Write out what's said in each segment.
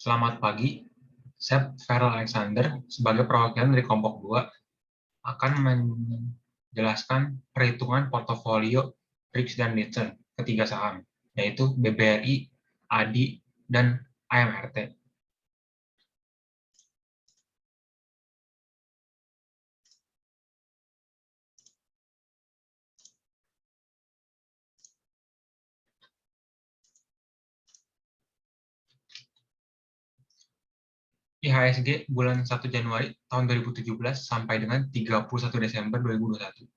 Selamat pagi, saya Feral Alexander sebagai perwakilan dari kelompok 2 akan menjelaskan perhitungan portofolio risk dan return ketiga saham, yaitu BBRI, ADI, dan AMRT. IHSG bulan 1 Januari tahun 2017 sampai dengan 31 Desember 2021.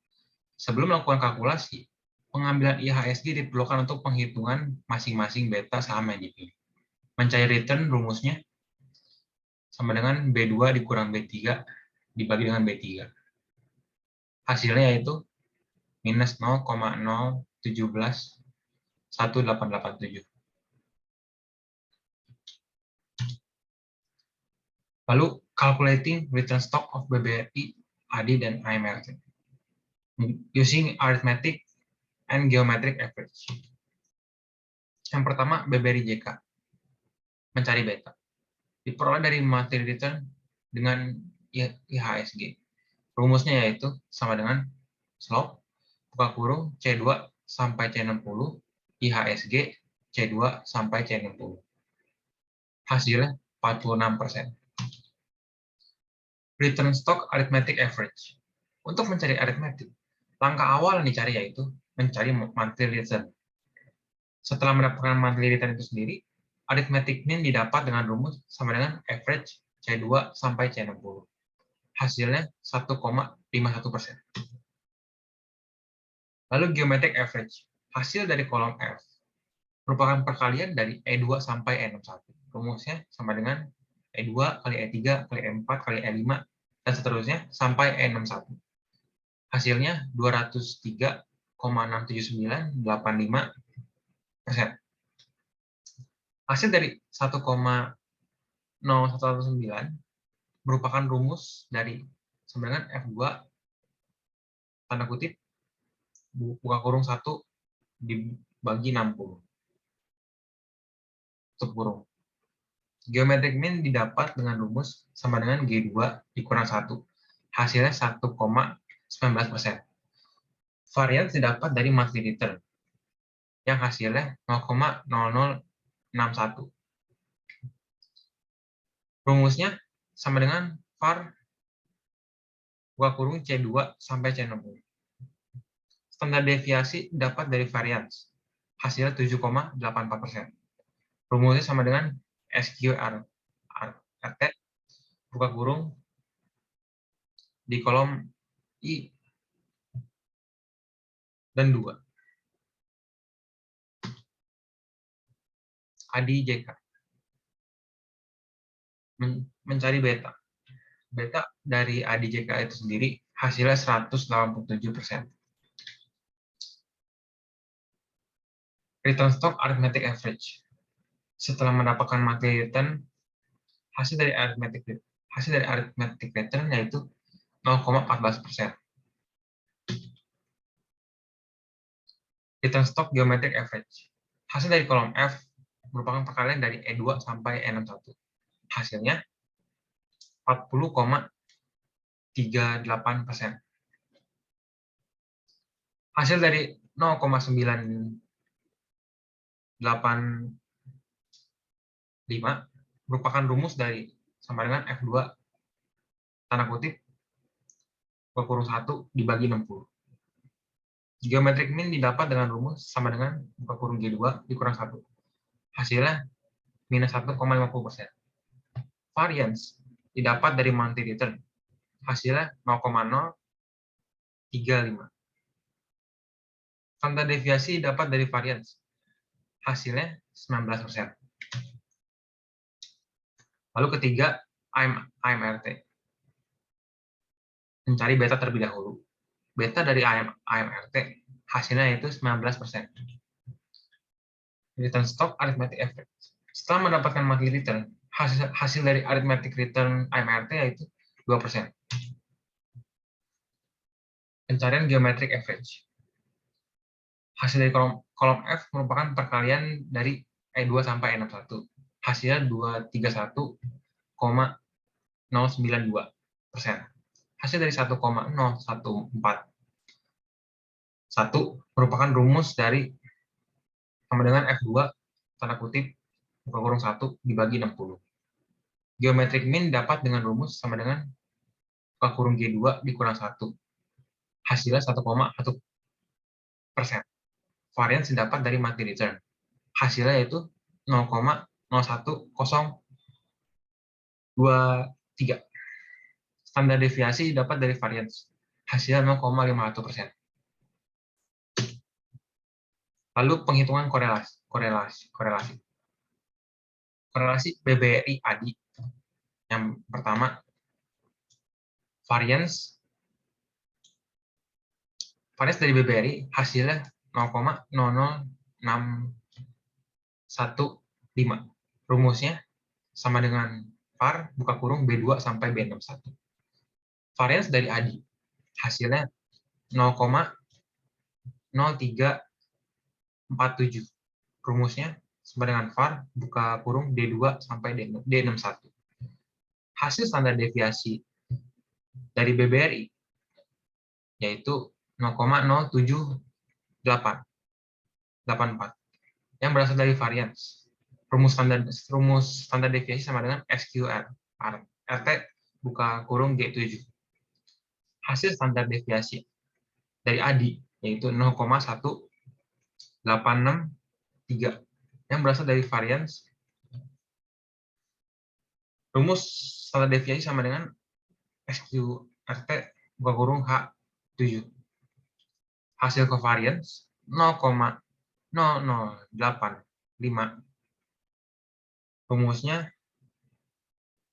Sebelum melakukan kalkulasi, pengambilan IHSG diperlukan untuk penghitungan masing-masing beta saham yang dipilih. Mencari return rumusnya sama dengan B2 dikurang B3 dibagi dengan B3. Hasilnya yaitu minus 0,0171887. Lalu, calculating return stock of BBRI, ADI, dan AMRT. Using arithmetic and geometric average. Yang pertama, BBRI JK. Mencari beta. Diperoleh dari monthly return dengan IHSG. Rumusnya yaitu sama dengan slope, buka kurung, C2 sampai C60, IHSG, C2 sampai C60. Hasilnya 46%. Return stock arithmetic average. Untuk mencari arithmetic, langkah awal yang dicari yaitu mencari monthly return. Setelah mendapatkan monthly return itu sendiri, arithmetic mean didapat dengan rumus sama dengan average C2 sampai C60. Hasilnya 1,51%. Lalu geometric average. Hasil dari kolom F merupakan perkalian dari E2 sampai E61. Rumusnya sama dengan E2 kali E3 kali E4 kali E5 dan seterusnya sampai E61. Hasilnya 203,67985%. Hasil dari 1,0119 merupakan rumus dari sama dengan F2 tanda kutip buka kurung 1 dibagi 60 tutup kurung. Geometric mean didapat dengan rumus sama dengan G2 dikurang 1. Hasilnya 1,19%. Varians didapat dari monthly return yang hasilnya 0,0061. Rumusnya sama dengan var buka kurung C2 sampai C60. Standar deviasi dapat dari varians. Hasilnya 7,84%. Rumusnya sama dengan SQRT buka kurung di kolom I dan 2. ADI JK. Mencari beta. Beta dari ADI JK itu sendiri hasilnya 187%. Return stock arithmetic average. Setelah mendapatkan monthly return, hasil dari arithmetic return yaitu 0,14%. Return stock geometric average. Hasil dari kolom F merupakan perkalian dari E2 sampai E61. Hasilnya 40,38%. Hasil dari 0,985 merupakan rumus dari sama dengan F2 tanda kutip buka kurung 1 dibagi 60. Geometric mean didapat dengan rumus sama dengan buka kurung G2 dikurang 1. Hasilnya minus 1,50%. Variance didapat dari monthly return. Hasilnya 0,035. Standar deviasi didapat dari variance. Hasilnya 19%. Lalu ketiga, AMRT. Mencari beta terlebih dahulu. Beta dari AMRT hasilnya yaitu 19%. Return stock arithmetic average. Setelah mendapatkan monthly return, hasil dari arithmetic return AMRT yaitu 2%. Pencarian geometric average. Hasil dari kolom F merupakan perkalian dari E2 sampai E61. hasilnya 231,092%. Hasil dari 1,0141 merupakan rumus dari sama dengan F2 tanda kutip buka kurung 1 dibagi 60. Geometric mean dapat dengan rumus sama dengan buka kurung G2 dikurang 1. Hasilnya 1,1%. Variance didapat dari monthly return. Hasilnya yaitu 0,01,023. Standar deviasi didapat dari variance. Hasilnya 0,51%. Lalu penghitungan korelasi. Korelasi BBRI ADI. Yang pertama, variance dari BBRI hasilnya 0,00615. Rumusnya sama dengan var buka kurung B2 sampai B61. Variance dari ADI hasilnya 0,0347. Rumusnya sama dengan var buka kurung D2 sampai D61. Hasil standar deviasi dari BBRI yaitu 0,07884 yang berasal dari variance. Rumus standar deviasi sama dengan SQR RT buka kurung G7. Hasil standar deviasi dari ADI yaitu 0,1863 yang berasal dari variance. Rumus standar deviasi sama dengan SQRT buka kurung H7. Hasil covariance 0,0085. Rumusnya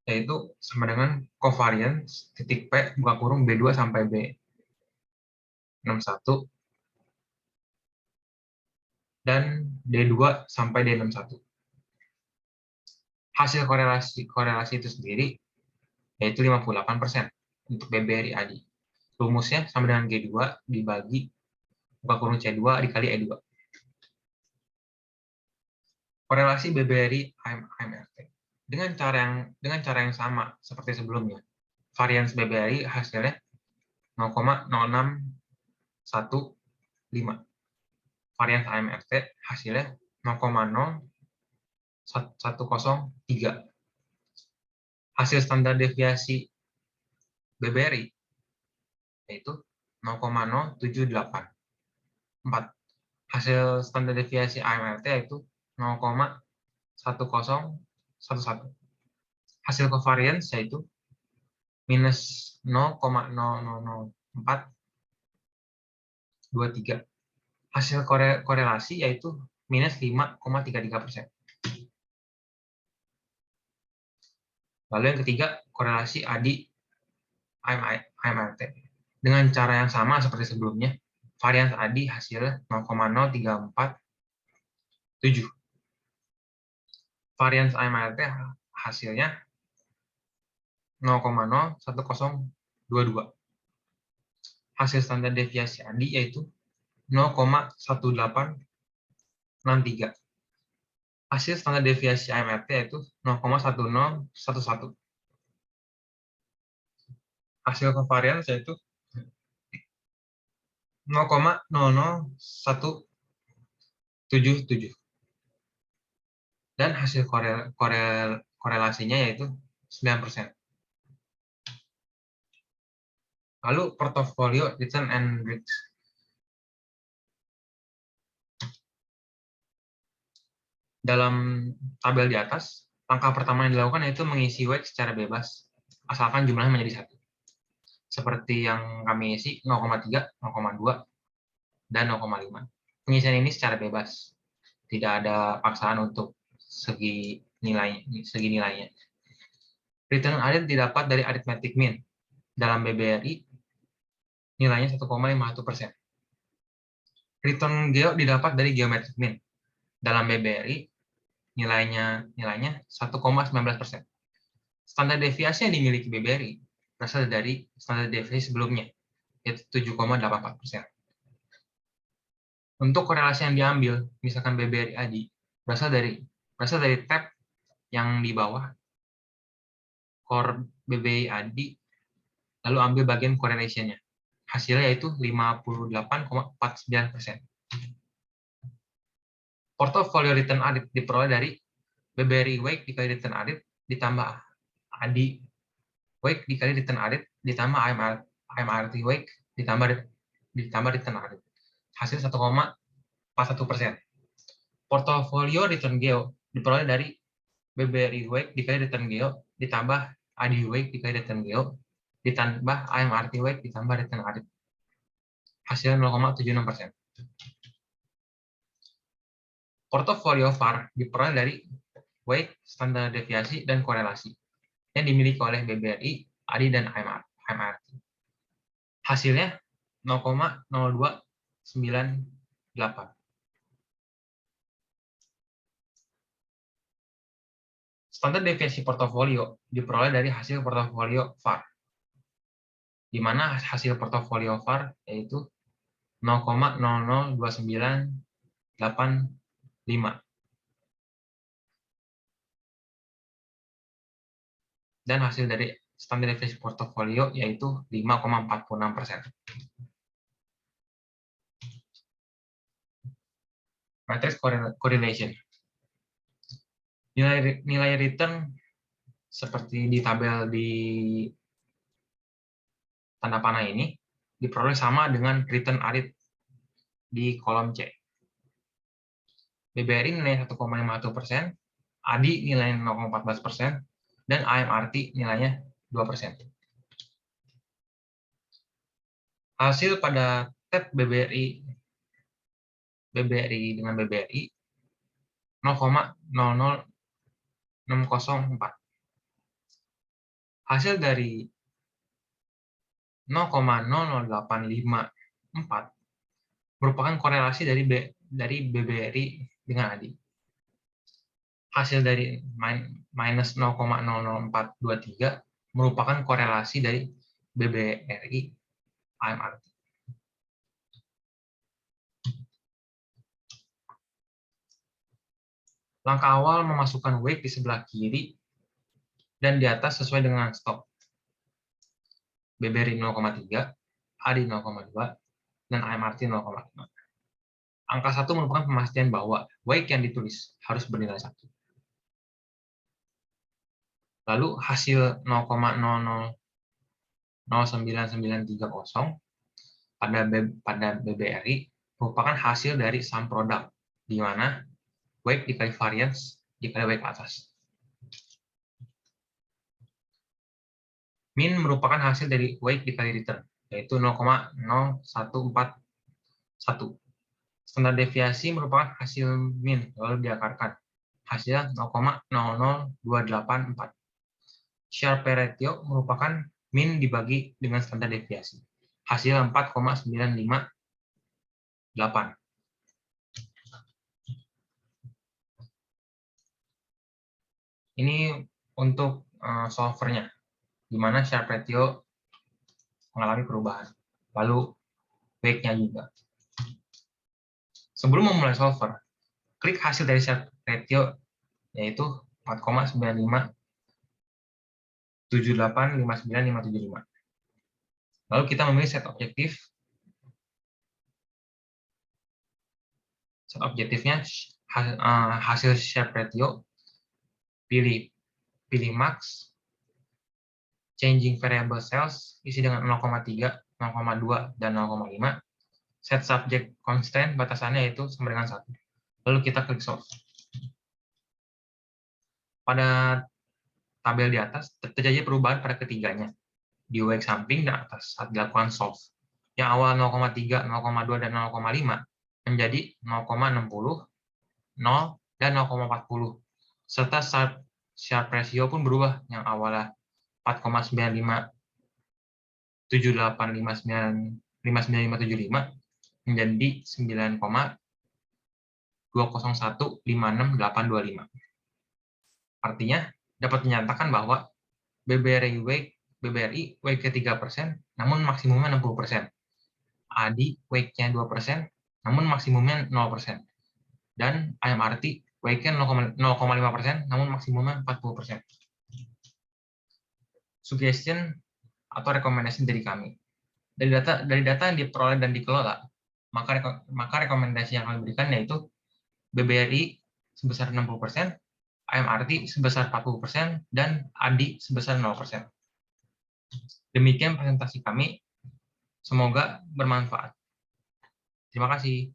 yaitu sama dengan covariance titik P buka kurung B2 sampai B61 dan D2 sampai D61. Hasil korelasi itu sendiri yaitu 58% untuk BBRI ADI. Rumusnya sama dengan G2 dibagi buka kurung C2 dikali E2. Korelasi BBRI AMRT dengan cara yang sama seperti sebelumnya. Variance BBRI hasilnya 0,0615. Variance AMRT hasilnya 0,0103. Hasil standar deviasi BBRI yaitu 0,0784. Hasil standar deviasi AMRT yaitu 0,1011. Hasil covariance yaitu minus 0,00423. Hasil korelasi yaitu minus 5,33%. Lalu yang ketiga, korelasi ADI AMRT. Dengan cara yang sama seperti sebelumnya, varians ADI hasilnya 0,0347. Varians AMRT hasilnya 0,01022. Hasil standar deviasi ADI yaitu 0,1863. Hasil standar deviasi AMRT yaitu 0,1011. Hasil covariance yaitu 0,00177. Dan hasil korelasinya yaitu 9%. Lalu portofolio return and risk. Dalam tabel di atas, langkah pertama yang dilakukan yaitu mengisi weight secara bebas, asalkan jumlahnya menjadi 1. Seperti yang kami isi 0,3, 0,2, dan 0,5. Pengisian ini secara bebas. Tidak ada paksaan untuk segi nilainya. Return added didapat dari arithmetic mean. Dalam BBRI, nilainya 1,51%. Return geo didapat dari geometric mean. Dalam BBRI, nilainya 1,19%. Standar deviasi yang dimiliki BBRI berasal dari standar deviasi sebelumnya, yaitu 7,84%. Untuk korelasi yang diambil, misalkan BBRI ADI, berasal dari tab yang di bawah, core BBRI ADI, lalu ambil bagian correlation-nya. Hasilnya yaitu 58,49%. Portofolio return audit diperoleh dari BBRI Wake dikali return audit ditambah ADI Wake dikali return audit ditambah IMRT Wake ditambah return audit. Hasil 1,41%. Portofolio return geo diperoleh dari BBRI Wake dikali return geo ditambah ADI Wake dikali return geo ditambah IMRT Wake ditambah return audit. Hasilnya 0,76%. Portofolio VAR diperoleh dari Wake, standar deviasi, dan korelasi yang dimiliki oleh BBRI, ADI, dan IMRT. Hasilnya 0,0298. Standar deviasi portofolio diperoleh dari hasil portofolio VAR, di mana hasil portofolio VAR yaitu 0,002985. Dan hasil dari standar deviasi portofolio yaitu 5,46%. Matrix correlation. Nilai return seperti di tabel di tanda panah ini diperoleh sama dengan return audit di kolom C. BBRI nilai 1,51%, ADI nilai 0,14%, dan IMRT nilainya 2%. Hasil pada tab BBRI dengan BBRI 0,00604. Hasil dari 0,00854 merupakan korelasi dari BBRI dengan ADI. Hasil dari minus 0,00423 merupakan korelasi dari BBRI IMRT. Langkah awal memasukkan Wake di sebelah kiri dan di atas sesuai dengan stok. BBRI 0,3, ADI 0,2, dan IMRT 0,5. Angka 1 merupakan pemastian bahwa Wake yang ditulis harus bernilai 1. Lalu hasil 0,00099930 pada BBRI merupakan hasil dari sum product, di mana Wake dikali variance dikali Wake atas. Min merupakan hasil dari Wake dikali return, yaitu 0,0141. Standar deviasi merupakan hasil min, lalu diakarkan. Hasilnya 0,00284. Sharpe ratio merupakan min dibagi dengan standar deviasi. Hasil 4,958. Ini untuk solvernya, di mana Sharpe ratio mengalami perubahan. Lalu Wake-nya juga. Sebelum memulai solver, klik hasil dari Sharpe ratio, yaitu 4,95785975. Lalu kita memilih set objektif. Set objektifnya hasil Sharpe ratio, pilih max, changing variable cells, isi dengan 0,3, 0,2, dan 0,5. Set subject constant, batasannya yaitu sama dengan 1. Lalu kita klik solve. Pada tabel di atas, terjadi perubahan pada ketiganya, di Wake samping dan atas saat dilakukan solve. Yang awal 0,3, 0,2, dan 0,5 menjadi 0,60, 0, dan 0,40. Serta Sharpe ratio pun berubah, yang awalnya 4,95785959575 menjadi 9,20156825. Artinya, dapat menyatakan bahwa BBRI Wake ke 3%, namun maksimumnya 60%. ADI Wake-nya 2%, namun maksimumnya 0%. Dan IMRT WIG-nya 0,5%, namun maksimumnya 40%. Suggestion atau rekomendasi dari kami. Dari data yang diperoleh dan dikelola, maka rekomendasi yang kami berikan yaitu BBRI sebesar 60%, AMRT sebesar 40%, dan ADI sebesar 0%. Demikian presentasi kami. Semoga bermanfaat. Terima kasih.